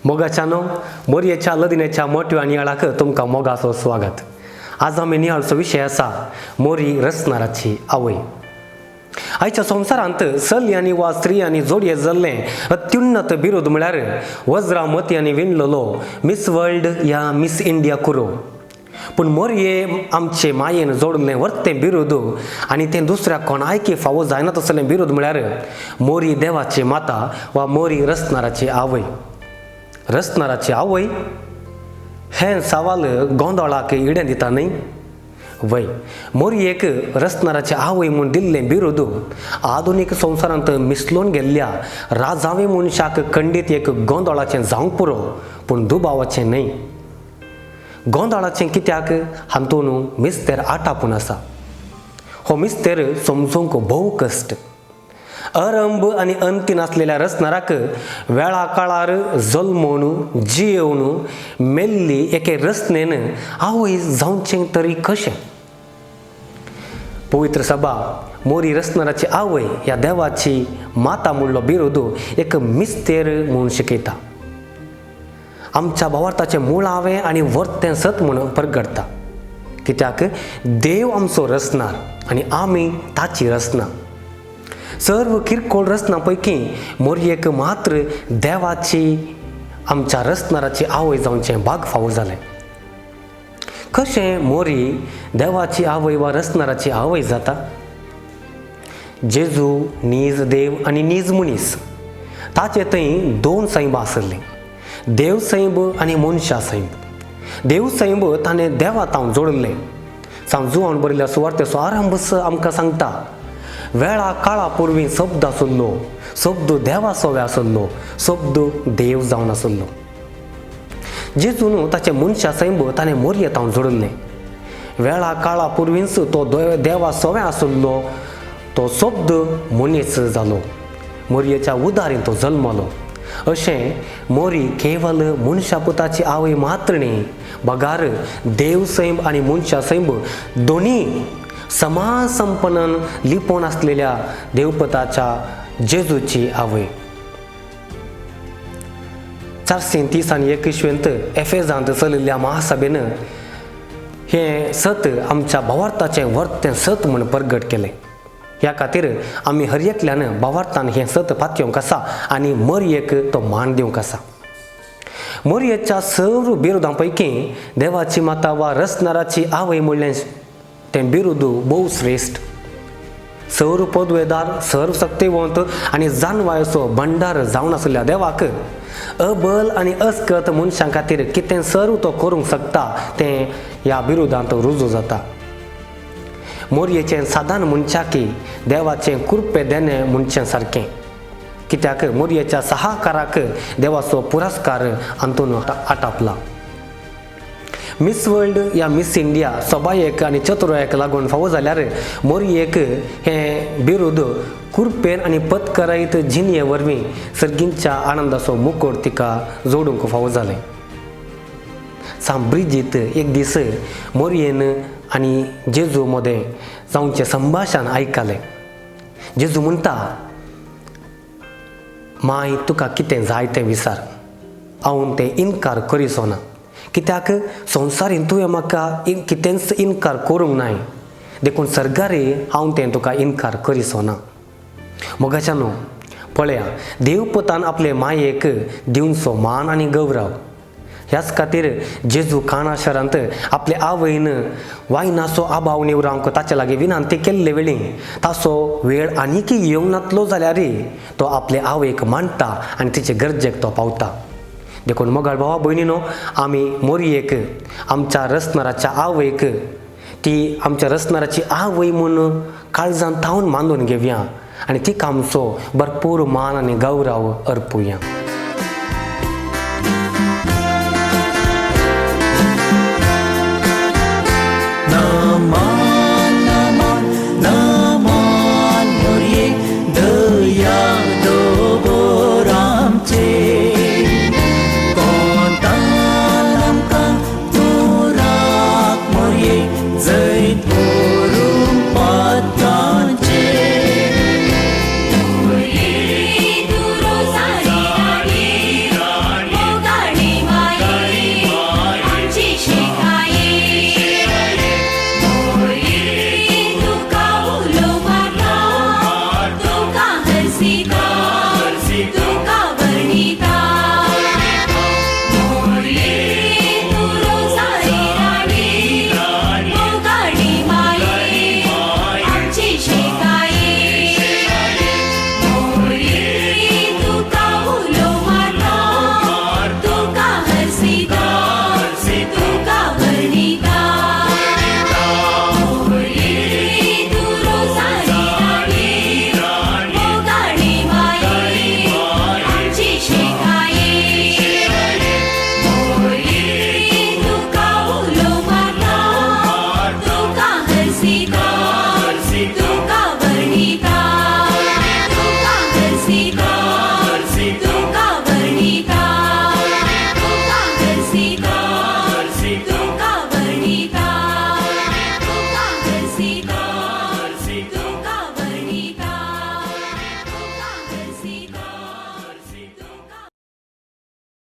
मोगाच्यानो मोरयेच्या लदिनेच्या मोठ्या नियाळाक तुमकां मोगाचो स्वागत. आज आमी नियाळचो विशय आसा मोरी रचणाराची आवय. आयच्या संवसारांत चलयांनी वा स्त्रियांनी जोडये जाल्ले अत्युन्नत बिरुद म्हळ्यार वज्रा मोतयांनी विणलेलो मिस वर्ल्ड या मिस इंडिया कुरो. पूण मोरये आमचे मायेन जोडलें वर्तें बिरुद आनी तें दुसऱ्या कोणायकी फावो जायना तसलें बिरुद म्हळ्यार मोरी देवाची माता वा मोरी रचणाराची आवय. रचणाराची आवय हें सवाल गोंदळाक इडें दिता न्ही. वय, मोरयेक रचणाराची आवय म्हूण दिल्लें बिरुद आधुनीक संवसारांत मिसळून गेल्ल्या राजावे मनशाक खंडीत एक गोंदळाचें जावंक पुरो, पूण दुबावाचें न्ही. गोंदळाचें कित्याक हातून मिस्तेर आटापून आसा. हो मिस्तेर समजूंक भोव कश्ट. अरंभ आनी अंती नासलेल्या रचणाराक वेळा काळार जल्मून जियेवन मेल्ली एके रचनेन आवय जावचें तरी कशें. पवित्र सभा मोरी रचणाराची आवय ह्या देवाची माता म्हणलो बिरुद एक मिस्तेर म्हूण शिकयता. आमच्या भावार्थाचें मुळावें आनी वर्तें सत म्हूण प्रगटता. कित्याक देव आमचो रचणार आनी आमी ताची रचना. सर्व किरकोळ रचना पैकी मोरयेक मात्र देवाची आमच्या रचणाराची आवय जावचें भाग फावो जालें. कशें मोरी देवाची आवय वा रचणाराची आवय जाता? जेजू नीज देव आनी नीज मनीस ताचे थंय दोन सैंबां आसलीं, देव सैंब आनी मनशा सैंब. देव सैंब ताणें देवा तावन जोडलें. सांजुआन बरयल्ल्या सुवार्तेचो आरंभ आमकां सांगता, वेळा काळा पुर्वी शब्द आसलो, शब्द देवा सोवे आसलो, शब्द देव जावन आसलो. जेजून ताचे मनशा सैंब ताणें मोरये तावन जोडलें. वेळा काळा पुर्वीच तो देवा सोवे आसलो, तो शब्द मनीस जालो. मोरयेच्या उदारीन तो जल्मलो. अशें मोरी केवल मनशा पुताची आवय मात्र न्ही, बगार देव सैंब आनी मनशा सैंब दोनी समान संपन्न लिपोवन आसलेल्या देवपताच्या जेजूची आवय. 430 आनी 21 एफेजांत चलिल्ल्या महासभेन हें सत आमच्या भावार्थाचें वर्तें सत म्हूण प्रगट केलें. ह्या खातीर आमी हर एकल्यान भावार्थान हें सत पातयेवंक आसा आनी मोरयेक तो मान दिवंक आसा. मोरयेच्या सर्व बिरुदां पैकी देवाची माता वा रचणाराची आवय म्हणलें तें बिरुद भोव श्रेश्ठ. सर्व पदवेदार, सर्व शक्तिवंत आनी जानवायेचो भंडार जावन आसलेल्या देवाक अबल आनी अस्कत मनशां खातीर कितें सर्व तो करूंक शकता तें ह्या बिरुदांत रुजू जाता. मोरयेचें सादारण मनशाकी देवाचें कृपे देणें म्हणचें सारकें. कित्याक मोरयेच्या सहाकाराक देवाचो पुरस्कार हातून आटापला. मिस वर्ल्ड या मिस इंडिया सोबायेक आनी चतुरायेक लागून फावो जाल्यार मोरयेक हें बिरुद कृपेन आनी पत्करायत जिणये वरवीं सर्गींच्या आनंदाचो मुकोट तिका जोडूंक फावो जालें. सांब्रिजीत एक दीस मोरयेन आनी जेजू मदें जावचें संभाशण आयकलें. जेजू म्हणटा, माय तुका कितें जाय तें विचार, हांव तें इन्कार करीसो ना. कित्याक संवसारीन तुवें म्हाका कितेंच इन्कार करूंक नाय, देखून सर्गारी हांव तें तुका इन्कार करीसो ना. मोगाच्यानो पळया, देवपुतान आपले मायेक दिवचो मान आनी गौरव. ह्याच खातीर जेजू काना शारांत आपले आवयन वायनाचो आबाव निवरावंक ताचे लागीं विनंती केल्ले वेळी ताचो वेळ आनीक येवंक नातलो जाल्यार तो आपले आवयक मानता आनी तिचे गरजेक तो पावता. देखून मोगाळ भावा भयणीनो, आमी मोरयेक आमच्या रचणाराच्या आवयक ती आमच्या रचणाराची आवय म्हूण काळजांत थावन मानून घेवया आनी तिका आमचो भरपूर मान आनी गौरव अर्पुया. नमः